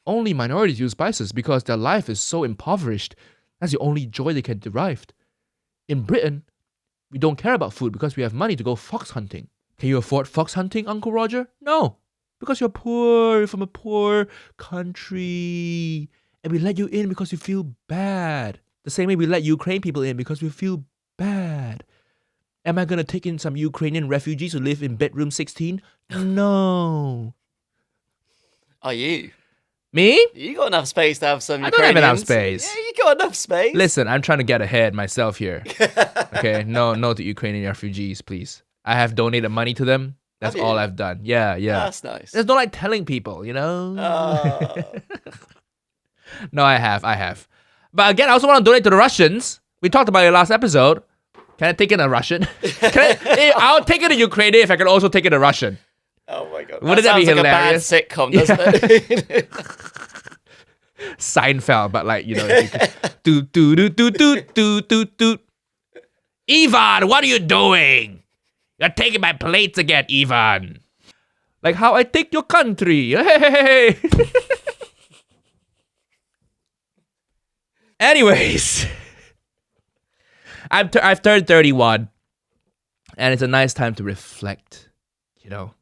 Speaker 1: Only minorities use spices because their life is so impoverished. That's the only joy they can derive. In Britain, we don't care about food because we have money to go fox hunting. Can you afford fox hunting, Uncle Roger? No, because you're poor. You're from a poor country. And we let you in because we feel bad. The same way we let Ukraine people in because we feel bad. Am I going to take in some Ukrainian refugees who live in bedroom 16? No.
Speaker 2: Are you?
Speaker 1: Me?
Speaker 2: You got enough space to have some
Speaker 1: I don't have
Speaker 2: Ukrainians.
Speaker 1: enough space.
Speaker 2: Yeah, you got enough space.
Speaker 1: Listen, I'm trying to get ahead myself here. Okay, no to Ukrainian refugees, please. I have donated money to them. That's all I've done. Yeah.
Speaker 2: That's nice.
Speaker 1: There's no like telling people, you know? No, I have. But again, I also want to donate to the Russians. We talked about it last episode. Can I take in a Russian? I'll take it a Ukrainian if I can also take it a Russian.
Speaker 2: Oh my god.
Speaker 1: Wouldn't that be hilarious?
Speaker 2: Like a bad sitcom, doesn't it?
Speaker 1: Seinfeld, but like, you know, do. Ivan, what are you doing? You're taking my plates again, Ivan. Like how I take your country. Hey. Anyways, I've turned 31, and it's a nice time to reflect. You know,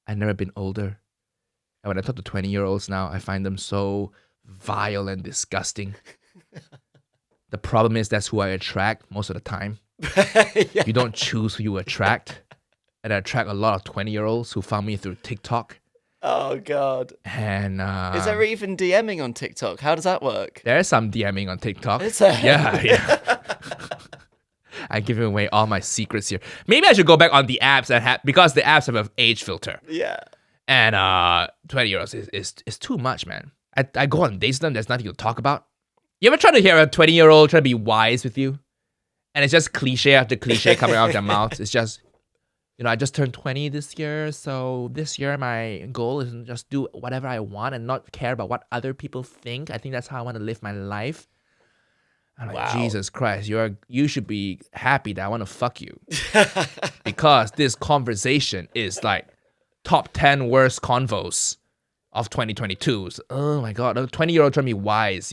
Speaker 1: I've never been older. And when I talk to 20-year-olds now, I find them so vile and disgusting. The problem is that's who I attract most of the time. Yeah. You don't choose who you attract. And I attract a lot of 20-year-olds who found me through TikTok.
Speaker 2: Oh, God.
Speaker 1: And
Speaker 2: is there even DMing on TikTok? How does that work?
Speaker 1: There's some DMing on TikTok.
Speaker 2: Is there?
Speaker 1: Yeah. I'm giving away all my secrets here. Maybe I should go back on the apps because the apps have an age filter.
Speaker 2: Yeah.
Speaker 1: And 20-year-olds is too much, man. I go on dates with them, there's nothing to talk about. You ever try to hear a 20-year-old try to be wise with you? And it's just cliche after cliche coming out of their mouth. It's just, I just turned 20 this year, so this year my goal is to just do whatever I want and not care about what other people think. I think that's how I want to live my life. I'm like, Jesus Christ, you should be happy that I want to fuck you. Because this conversation is like top 10 worst convos of 2022. So, oh my God, a 20-year-old trying to be wise,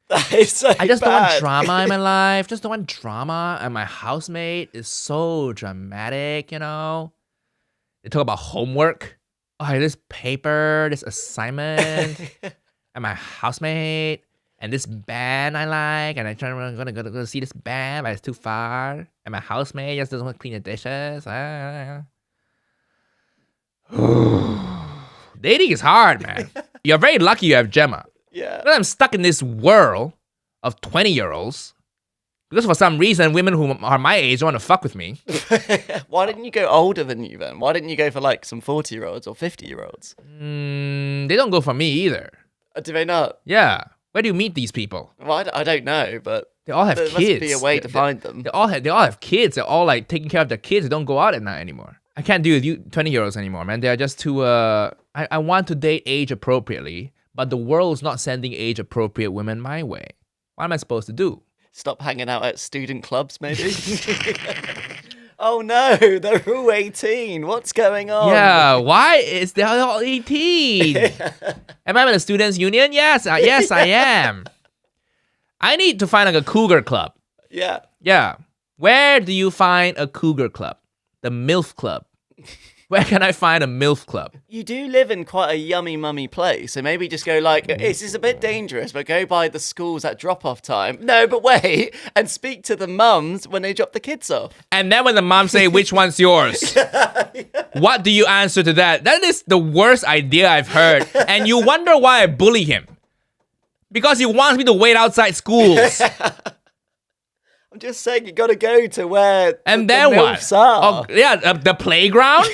Speaker 2: That is so
Speaker 1: I just don't
Speaker 2: bad.
Speaker 1: want drama in my life. Just don't want drama. And my housemate is so dramatic, They talk about homework. Oh, this paper, this assignment. And my housemate. And this band I like. And I'm gonna go see this band, but it's too far. And my housemate just doesn't want to clean the dishes. Dating is hard, man. You're very lucky you have Gemma.
Speaker 2: Yeah.
Speaker 1: But I'm stuck in this world of 20-year-olds because for some reason, women who are my age don't want to fuck with me.
Speaker 2: Why didn't you go older than you then? Why didn't you go for like some 40-year-olds or 50-year-olds?
Speaker 1: They don't go for me either.
Speaker 2: Do they not?
Speaker 1: Yeah. Where do you meet these people?
Speaker 2: Well, I don't know, but
Speaker 1: They all have
Speaker 2: there
Speaker 1: kids.
Speaker 2: must be a way to find them.
Speaker 1: They all have kids. They're all like taking care of their kids. They don't go out at night anymore. I can't do with you 20-year-olds anymore, man. They are just too... I want to date age appropriately. But the world's not sending age-appropriate women my way. What am I supposed to do?
Speaker 2: Stop hanging out at student clubs, maybe? Oh no, they're all 18. What's going on?
Speaker 1: Yeah, why is they all 18? Am I in a students' union? Yes, I am. I need to find like a cougar club.
Speaker 2: Yeah.
Speaker 1: Yeah. Where do you find a cougar club? The MILF club. Where can I find a MILF club?
Speaker 2: You do live in quite a yummy mummy place, so maybe just go like, this is a bit dangerous, but go by the schools at drop-off time. No, but wait, and speak to the mums when they drop the kids off.
Speaker 1: And then when the mom say, which one's yours? What do you answer to that? That is the worst idea I've heard. And you wonder why I bully him. Because he wants me to wait outside schools.
Speaker 2: I'm just saying, you got to go to where
Speaker 1: And
Speaker 2: the
Speaker 1: then what?
Speaker 2: MILFs are.
Speaker 1: Oh, yeah, the playground?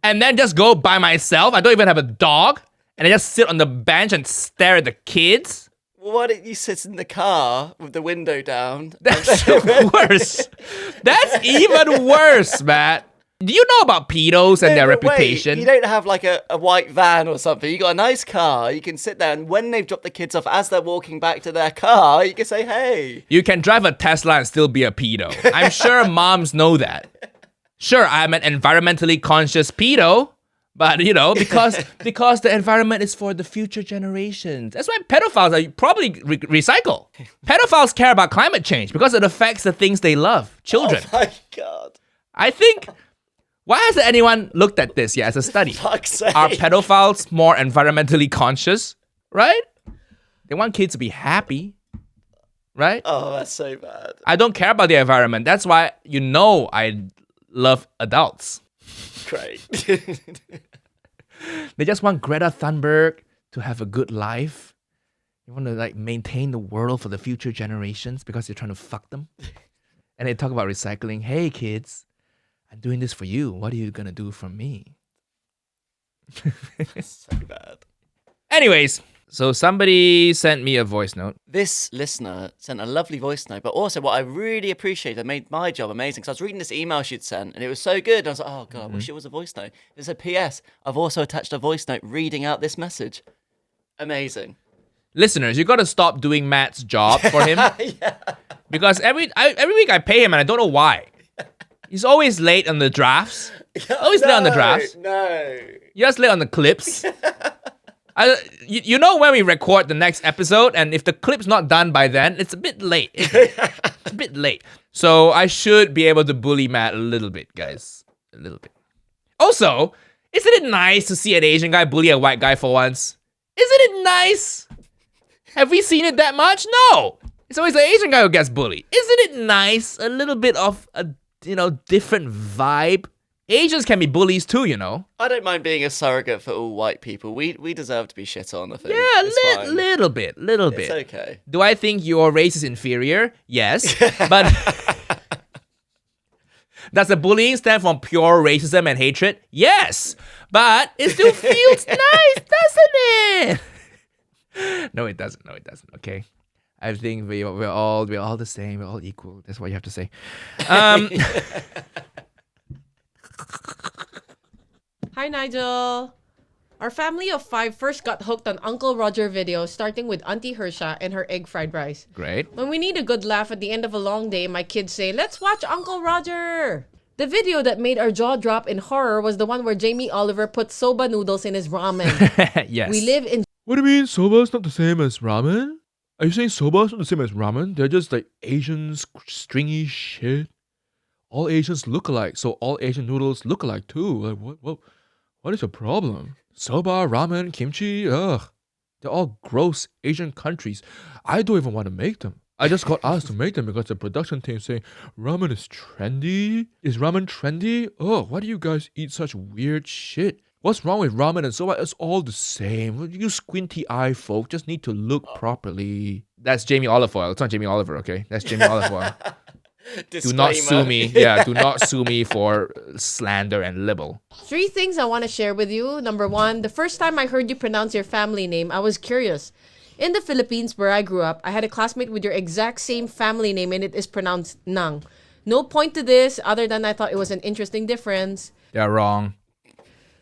Speaker 1: And then just go by myself. I don't even have a dog. And I just sit on the bench and stare at the kids.
Speaker 2: Well, why don't you sit in the car with the window down?
Speaker 1: That's worse. That's even worse, Matt. Do you know about pedos and their
Speaker 2: but wait,
Speaker 1: reputation?
Speaker 2: you don't have like a white van or something. You got a nice car. You can sit there, and when they've dropped the kids off, as they're walking back to their car, you can say, hey.
Speaker 1: You can drive a Tesla and still be a pedo. I'm sure moms know that. Sure, I'm an environmentally conscious pedo, but because the environment is for the future generations. That's why pedophiles are probably recycle. Pedophiles care about climate change because it affects the things they love, children.
Speaker 2: Oh my God.
Speaker 1: I think... Why hasn't anyone looked at this yet as a study?
Speaker 2: Fuck's sake.
Speaker 1: Are pedophiles more environmentally conscious? Right? They want kids to be happy. Right?
Speaker 2: Oh, that's so bad.
Speaker 1: I don't care about the environment. That's why I love adults.
Speaker 2: Great.
Speaker 1: They just want Greta Thunberg to have a good life. They want to like maintain the world for the future generations because they're trying to fuck them. And they talk about recycling. Hey kids, I'm doing this for you. What are you gonna do for me?
Speaker 2: So bad.
Speaker 1: Anyways, so somebody sent me a voice note.
Speaker 2: This listener sent a lovely voice note, but also what I really appreciate that made my job amazing, because I was reading this email she'd sent, and it was so good, and I was like, oh God, I wish it was a voice note. It said, P.S. I've also attached a voice note reading out this message. Amazing.
Speaker 1: Listeners, you gotta stop doing Matt's job for him.
Speaker 2: Yeah.
Speaker 1: Because every week I pay him and I don't know why. He's always late on the drafts. Always late on the drafts.
Speaker 2: No.
Speaker 1: You're just late on the clips. You know when we record the next episode, and if the clip's not done by then, it's a bit late. It's a bit late. So I should be able to bully Matt a little bit, guys. A little bit. Also, isn't it nice to see an Asian guy bully a white guy for once? Isn't it nice? Have we seen it that much? No. It's always the Asian guy who gets bullied. Isn't it nice? A little bit of a, different vibe. Asians can be bullies too,
Speaker 2: I don't mind being a surrogate for all white people. We deserve to be shit on, I think.
Speaker 1: Yeah, little bit.
Speaker 2: It's okay.
Speaker 1: Do I think your race is inferior? Yes. But Does the bullying stem from pure racism and hatred? Yes, but it still feels nice, doesn't it? No, it doesn't. No, it doesn't. Okay, I think we're all the same. We're all equal. That's what you have to say.
Speaker 3: Hi, Nigel. Our family of 5 first got hooked on Uncle Roger videos, starting with Auntie Hersha and her egg fried rice.
Speaker 1: Great.
Speaker 3: When we need a good laugh at the end of a long day, my kids say, "Let's watch Uncle Roger." The video that made our jaw drop in horror was the one where Jamie Oliver put soba noodles in his ramen.
Speaker 1: Yes.
Speaker 3: We live in...
Speaker 4: What do you mean soba's not the same as ramen? Are you saying soba's not the same as ramen? They're just like Asian stringy shit. All Asians look alike, so all Asian noodles look alike too. Like what is your problem? Soba, ramen, kimchi, ugh. They're all gross Asian countries. I don't even want to make them. I just got asked to make them because the production team saying ramen is trendy. Is ramen trendy? Oh, why do you guys eat such weird shit? What's wrong with ramen and soba? It's all the same. You squinty eye folk just need to look properly.
Speaker 1: That's Jamie Olive Oil. It's not Jamie Oliver, okay? That's Jamie Olive Oil. Do not sue
Speaker 2: Disclaimer.
Speaker 1: me. Yeah, do not sue me for slander and libel.
Speaker 3: 3 things I want to share with you. Number 1, the first time I heard you pronounce your family name, I was curious. In the Philippines, where I grew up, I had a classmate with your exact same family name and it is pronounced Nang. No point to this other than I thought it was an interesting difference.
Speaker 1: They're wrong.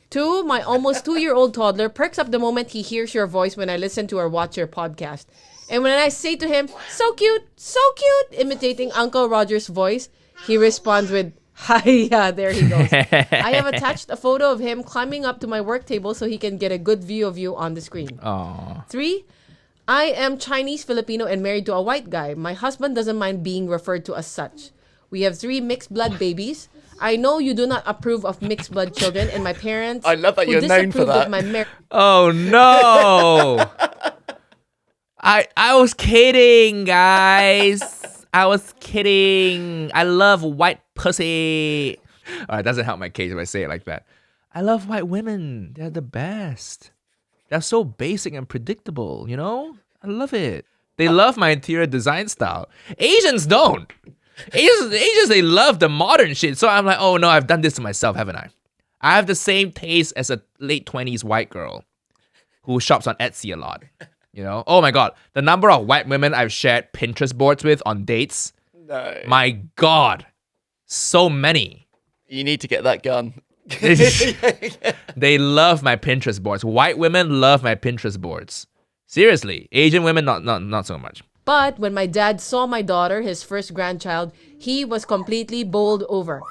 Speaker 3: 2, my almost 2-year-old toddler perks up the moment he hears your voice when I listen to or watch your podcast. And when I say to him, so cute, imitating Uncle Roger's voice, he responds with, Haiyaa, there he goes. I have attached a photo of him climbing up to my work table so he can get a good view of you on the screen.
Speaker 1: Aww.
Speaker 3: 3, I am Chinese, Filipino, and married to a white guy. My husband doesn't mind being referred to as such. We have 3 mixed blood babies. I know you do not approve of mixed blood children, and my parents
Speaker 2: I love that
Speaker 3: who
Speaker 2: you're known for
Speaker 3: disapproved
Speaker 2: that.
Speaker 3: of my marriage.
Speaker 1: Oh no! I was kidding, guys. I was kidding. I love white pussy. It doesn't help my case if I say it like that. I love white women. They're the best. They're so basic and predictable, you know? I love it. They love my interior design style. Asians don't. Asians, they love the modern shit. So I'm like, oh no, I've done this to myself, haven't I? I have the same taste as a late 20s white girl who shops on Etsy a lot. You know? Oh my god. The number of white women I've shared Pinterest boards with on dates.
Speaker 2: No.
Speaker 1: My god. So many.
Speaker 2: You need to get that gun.
Speaker 1: They love my Pinterest boards. White women love my Pinterest boards. Seriously. Asian women, not so much.
Speaker 3: But when my dad saw my daughter, his first grandchild, he was completely bowled over.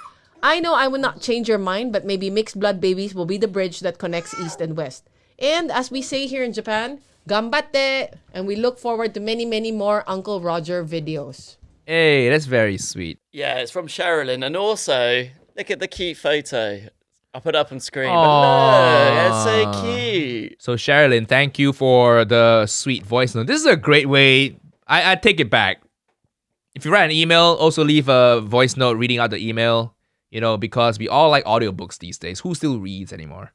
Speaker 3: I know I will not change your mind, but maybe mixed blood babies will be the bridge that connects East and West. And as we say here in Japan, ganbatte! And we look forward to many, many more Uncle Roger videos.
Speaker 1: Hey, that's very sweet.
Speaker 2: Yeah, it's from Sherilyn. And also, look at the cute photo. I'll put it up on screen.
Speaker 1: Aww.
Speaker 2: But look, it's so cute.
Speaker 1: So Sherilyn, thank you for the sweet voice note. This is a great way. I take it back. If you write an email, also leave a voice note reading out the email. You know, because we all like audiobooks these days. Who still reads anymore?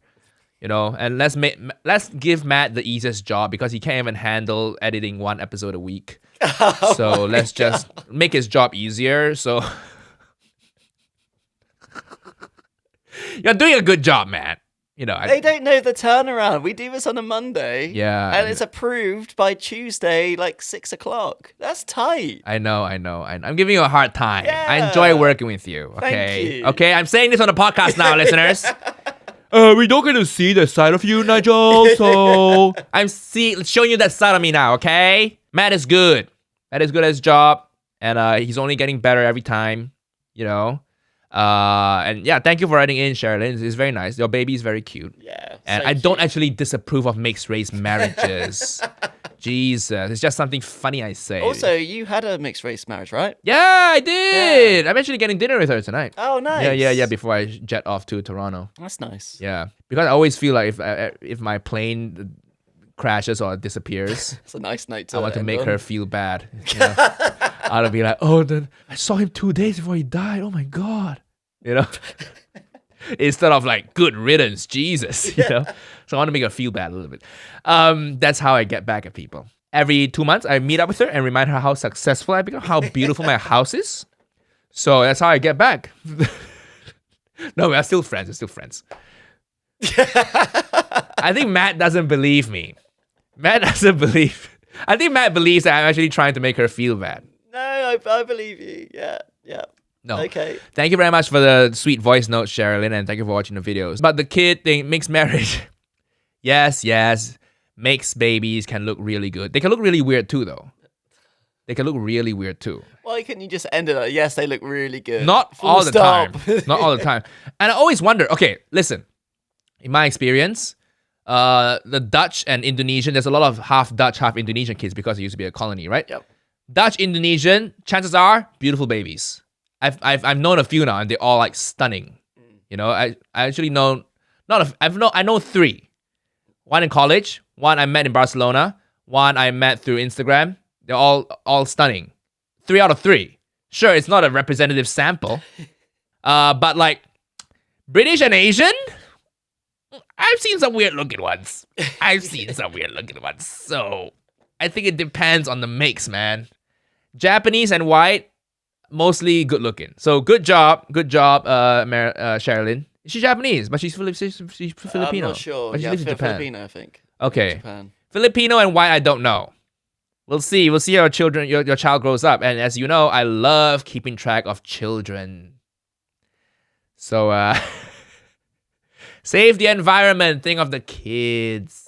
Speaker 1: You know, and let's give Matt the easiest job because he can't even handle editing 1 episode a week. So let's just make his job easier. So you're doing a good job, Matt. You know,
Speaker 2: They don't know the turnaround. We do this on a Monday.
Speaker 1: Yeah.
Speaker 2: And it's approved by Tuesday, like 6 o'clock. That's tight.
Speaker 1: I know. I'm giving you a hard time.
Speaker 2: Yeah.
Speaker 1: I enjoy working with you. Okay.
Speaker 2: Thank you.
Speaker 1: Okay, I'm saying this on the podcast now, listeners.
Speaker 4: We don't get to see the side of you, Nigel, so...
Speaker 1: I'm showing you that side of me now, okay? Matt is good. Matt is good at his job. And he's only getting better every time, you know? And yeah, thank you for writing in, Sherilyn. It's very nice. Your baby is very cute.
Speaker 2: Yeah.
Speaker 1: And
Speaker 2: so
Speaker 1: I don't
Speaker 2: cute.
Speaker 1: actually disapprove of mixed race marriages. Jesus, it's just something funny I say.
Speaker 2: Also, you had a mixed race marriage, right?
Speaker 1: Yeah, I did. I'm actually getting dinner with her tonight.
Speaker 2: Oh, nice.
Speaker 1: Yeah. Before I jet off to Toronto.
Speaker 2: That's nice.
Speaker 1: Yeah, because I always feel like if my plane crashes or disappears,
Speaker 2: It's a nice note to
Speaker 1: I want to
Speaker 2: end
Speaker 1: make
Speaker 2: on.
Speaker 1: her feel bad. You know? I'll be like, oh, then I saw him 2 days before he died. Oh my god, you know. Instead of like good riddance, Jesus, you know. So I want to make her feel bad a little bit. That's how I get back at people. Every 2 months, I meet up with her and remind her how successful I become, how beautiful my house is. So that's how I get back. No, we're still friends. We're still friends. I think Matt doesn't believe me. I think Matt believes that I'm actually trying to make her feel bad.
Speaker 2: No, I believe you. Yeah.
Speaker 1: No.
Speaker 2: Okay.
Speaker 1: Thank you very much for the sweet voice note, Sherilyn, and thank you for watching the videos. But the kid thing, mixed marriage. Yes. Mixed babies can look really good. They can look really weird too, though.
Speaker 2: Why couldn't you just end it at, yes, they look really good?
Speaker 1: Not
Speaker 2: Full
Speaker 1: all the
Speaker 2: stop.
Speaker 1: time. Not all the time. And I always wonder, okay, listen. In my experience, the Dutch and Indonesian, there's a lot of half Dutch, half Indonesian kids because it used to be a colony, right?
Speaker 2: Yep.
Speaker 1: Dutch, Indonesian, chances are beautiful babies. I've known a few now, and they're all like stunning. You know, I actually know I know 3. One in college, one I met in Barcelona, one I met through Instagram. They're all stunning. 3 out of 3. Sure, it's not a representative sample, but like British and Asian, I've seen some weird looking ones. So I think it depends on the mix, man. Japanese and white, mostly good looking. So good job, Sherilyn. She's Japanese, but she's Filipino.
Speaker 2: I'm not sure.
Speaker 1: But she
Speaker 2: Yeah,
Speaker 1: lives in Japan.
Speaker 2: Filipino, I think.
Speaker 1: Okay.
Speaker 2: Japan.
Speaker 1: Filipino and white, I don't know. We'll see. We'll see how your child grows up. And as you know, I love keeping track of children. So save the environment. Think of the kids.